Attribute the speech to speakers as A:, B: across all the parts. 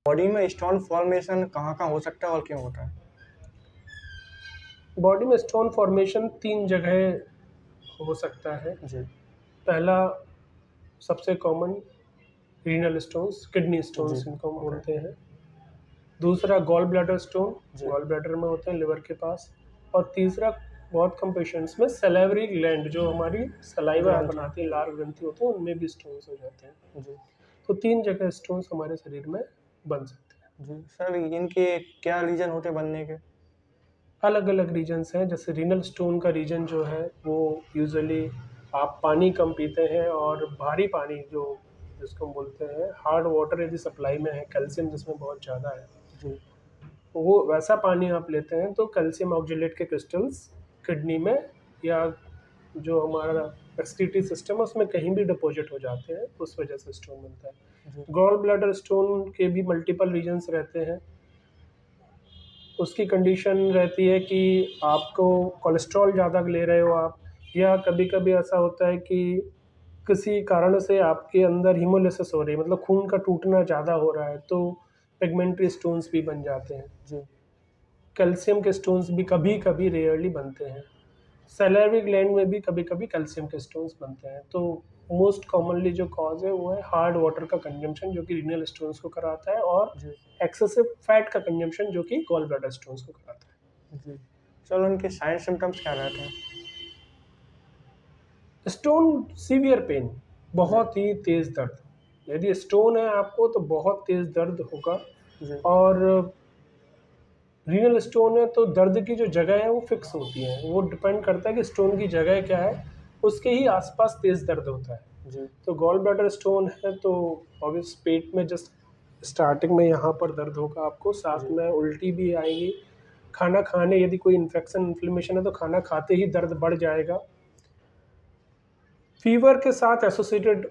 A: Body में stone formation कहाँ-कहाँ हो सकता है और क्यों होता है?
B: बॉडी में स्टोन फॉर्मेशन 3 जगह हो सकता है।
A: जी,
B: पहला सबसे कॉमन रीनल स्टोन्स, किडनी
A: जी,
B: स्टोन्स इनको हम
A: ओके,
B: बोलते हैं। दूसरा गॉल ब्लैडर स्टोन,
A: जी,
B: गॉल ब्लैडर में होते हैं लिवर के पास। और तीसरा बहुत कम पेशेंट्स में सैलिवरी ग्लैंड जो हमारी सलाइवा
A: ग्रंथि,
B: बनाती है, लार ग्रंथि होते हैं, उनमें भी स्टोन्स हो जाते हैं।
A: जी,
B: तो 3 जगह स्टोन्स हमारे शरीर में बन सकते हैं।
A: जी। सर इनके क्या रीज़न होते हैं बनने के?
B: अलग-अलग रीजन्स हैं, जैसे रीनल स्टोन का रीजन जो है वो यूजुअली आप पानी कम पीते हैं और भारी पानी जो जिसको हम बोलते हैं हार्ड वाटर यदि सप्लाई में है, कैल्शियम जिसमें बहुत ज़्यादा है,
A: जी,
B: वो वैसा पानी आप लेते हैं तो कैल्शियम ऑक्जेलेट के क्रिस्टल्स किडनी में या जो हमारा एक्सक्रीटरी सिस्टम है उसमें कहीं भी डिपॉजिट हो जाते हैं, उस वजह से स्टोन बनता
A: जी,
B: है। गॉल ब्लैडर स्टोन के भी मल्टीपल रीजन्स रहते हैं। उसकी कंडीशन रहती है कि आपको कोलेस्ट्रॉल ज़्यादा ले रहे हो आप, या कभी-कभी ऐसा होता है कि किसी कारण से आपके अंदर हीमोलिसिस हो रही है, मतलब खून का टूटना ज़्यादा हो रहा है, तो पिगमेंटरी स्टोन्स भी बन जाते हैं।
A: जी,
B: कैल्शियम के स्टोन्स भी कभी-कभी रेयरली बनते हैं। सैलिवरी ग्लैंड में भी कभी-कभी कैल्शियम के स्टोन्स बनते हैं। तो मोस्ट कॉमनली जो कॉज़ है वो है हार्ड वाटर का कंजम्पशन जो कि रीनल स्टोन्स को कराता है, और
A: जी,
B: एक्सेसिव फैट का कंजम्पशन जो कि गॉल ब्लैडर स्टोन्स को कराता है।
A: जी। सर उनके साइड सिम्पटम्स क्या रहते हैं?
B: स्टोन सीवियर पेन,
A: जी,
B: बहुत ही तेज़ दर्द। यदि स्टोन है आपको तो बहुत तेज़ दर्द होगा।
A: जी,
B: और रीनल स्टोन है तो दर्द की जो जगह है वो फिक्स होती है, वो डिपेंड करता है कि स्टोन की जगह क्या है, उसके ही आसपास तेज़ दर्द होता है।
A: जी,
B: तो गॉल ब्लैडर स्टोन है तो ऑब्वियस पेट में जस्ट स्टार्टिंग में यहाँ पर दर्द होगा आपको, साथ
A: जी,
B: में उल्टी भी आएगी। खाना खाने यदि कोई इन्फेक्शन इन्फ्लेमेशन है तो खाना खाते ही दर्द बढ़ जाएगा। फीवर के साथ associated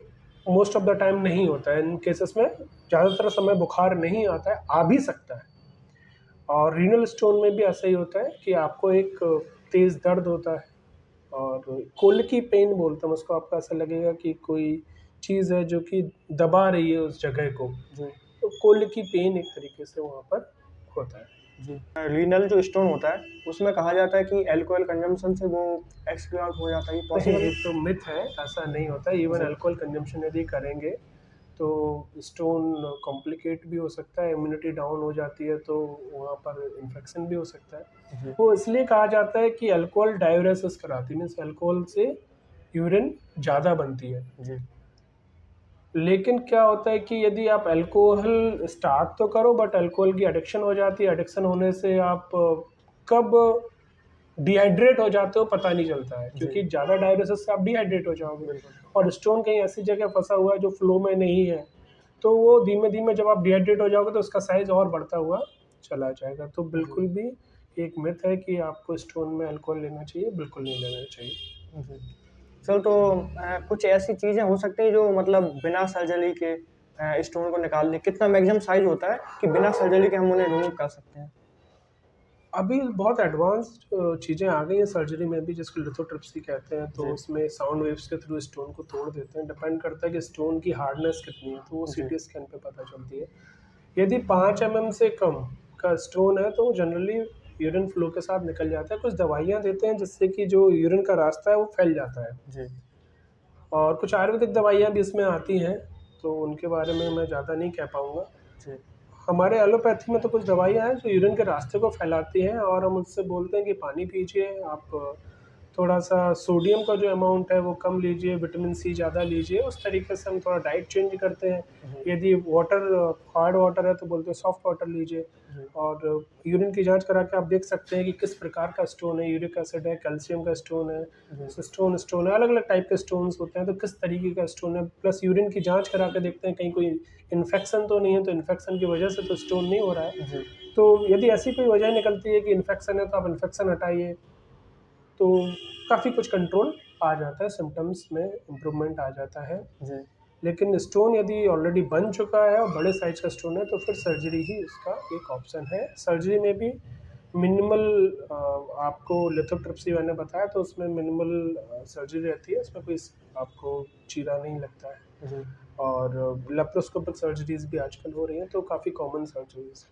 B: most of the time नहीं होता है, इन केसेस में ज़्यादातर समय बुखार नहीं आता है, आ भी सकता है। और रीनल स्टोन में भी ऐसा ही होता है कि आपको एक तेज़ दर्द होता है, और कोलिकी पेन बोलते हैं उसको, आपको ऐसा लगेगा कि कोई चीज़ है जो कि दबा रही है उस जगह को,
A: जी,
B: तो कोलिकी पेन एक तरीके से वहाँ पर होता है।
A: जी। रीनल जो स्टोन होता है, उसमें कहा जाता है कि अल्कोहल कंजम्पशन से वो एक्सक्रीट हो जाता है, ये
B: नहीं,
A: पॉसिबल
B: ये
A: है?
B: तो मिथ है, ऐसा नहीं होता। इवन
A: जी,
B: अल्कोहल कंजम्पशन यदि करेंगे तो स्टोन कॉम्प्लिकेट भी हो सकता है, इम्यूनिटी डाउन हो जाती है तो वहाँ पर इन्फेक्शन भी हो सकता है।
A: जी,
B: वो इसलिए कहा जाता है कि अल्कोहल डायूरेसिस कराती है, मीन्स अल्कोहल से यूरिन ज़्यादा बनती है।
A: जी,
B: लेकिन क्या होता है कि यदि आप अल्कोहल स्टार्ट तो करो बट अल्कोहल की एडिक्शन हो जाती है, एडिक्शन होने से आप कब डिहाइड्रेट हो जाते हो पता नहीं चलता है,
A: जी,
B: क्योंकि ज़्यादा डायलिसिस से आप डिहाइड्रेट हो जाओगे।
A: बिल्कुल।
B: और स्टोन कहीं ऐसी जगह फंसा हुआ है जो फ्लो में नहीं है, तो वो धीमे धीमे जब आप डिहाइड्रेट हो जाओगे तो उसका साइज और बढ़ता हुआ चला जाएगा। तो
A: जी,
B: बिल्कुल भी एक मिथ है कि आपको स्टोन में अल्कोहल लेना चाहिए, बिल्कुल नहीं लेना चाहिए।
A: जी। सर तो कुछ ऐसी चीज़ें हो सकती हैं जो मतलब बिना सर्जरी के स्टोन को निकाल दें? कितना मैक्सिमम साइज़ होता है कि बिना सर्जरी के हम उन्हें रिमूव कर सकते हैं?
B: अभी बहुत एडवांस्ड चीज़ें आ गई हैं सर्जरी में भी, जिसको लिथोट्रिप्सी कहते हैं, तो
A: जी,
B: उसमें साउंड वेव्स के थ्रू स्टोन को तोड़ देते हैं। डिपेंड करता है कि स्टोन की हार्डनेस कितनी है, तो वो
A: जी,
B: सीटी स्कैन पे पता चलती है। यदि 5 एमएम से कम का स्टोन है तो वो जनरली यूरिन फ्लो के साथ निकल जाता है। कुछ दवाइयाँ देते हैं जिससे कि जो यूरिन का रास्ता है वो फैल जाता है,
A: जी,
B: और कुछ आयुर्वेदिक दवाइयाँ भी इसमें आती हैं, तो उनके बारे में मैं ज़्यादा नहीं कह पाऊँगा।
A: जी,
B: हमारे एलोपैथी में तो कुछ दवाइयाँ हैं जो यूरिन के रास्ते को फैलाती हैं, और हम उससे बोलते हैं कि पानी पीजिए आप, थोड़ा-सा सोडियम का जो अमाउंट है वो कम लीजिए, विटामिन सी ज़्यादा लीजिए, उस तरीके से हम थोड़ा डाइट चेंज करते हैं।
A: जी,
B: यदि वाटर हार्ड वाटर है तो बोलते हैं सॉफ्ट वाटर लीजिए।
A: जी,
B: और यूरिन की जाँच करा के आप देख सकते हैं कि किस प्रकार का स्टोन है, यूरिक एसिड है, कैल्शियम का स्टोन है,
A: जी,
B: स्टोन है, अलग-अलग टाइप के स्टोन्स होते हैं, तो किस तरीके का स्टोन है, प्लस यूरिन की जाँच करा के देखते हैं कहीं कोई इन्फेक्शन तो नहीं है, तो इन्फेक्शन की वजह से तो स्टोन नहीं हो रहा है।
A: जी,
B: तो यदि ऐसी कोई वजह निकलती है कि इन्फेक्शन है तो आप इन्फेक्शन हटाइए, तो काफ़ी कुछ कंट्रोल आ जाता है, सिम्पटम्स में इम्प्रूवमेंट आ जाता है।
A: जी,
B: लेकिन स्टोन यदि ऑलरेडी बन चुका है और बड़े साइज़ का स्टोन है तो फिर सर्जरी ही उसका एक ऑप्शन है। सर्जरी में भी मिनिमल आपको लिथोट्रिप्सी मैंने बताया तो उसमें मिनिमल सर्जरी रहती है, उसमें कोई आपको चीरा नहीं लगता है।
A: जी।
B: और लेप्रोस्कोपिक सर्जरीज भी आजकल हो रही हैं, तो काफ़ी कॉमन सर्जरीज।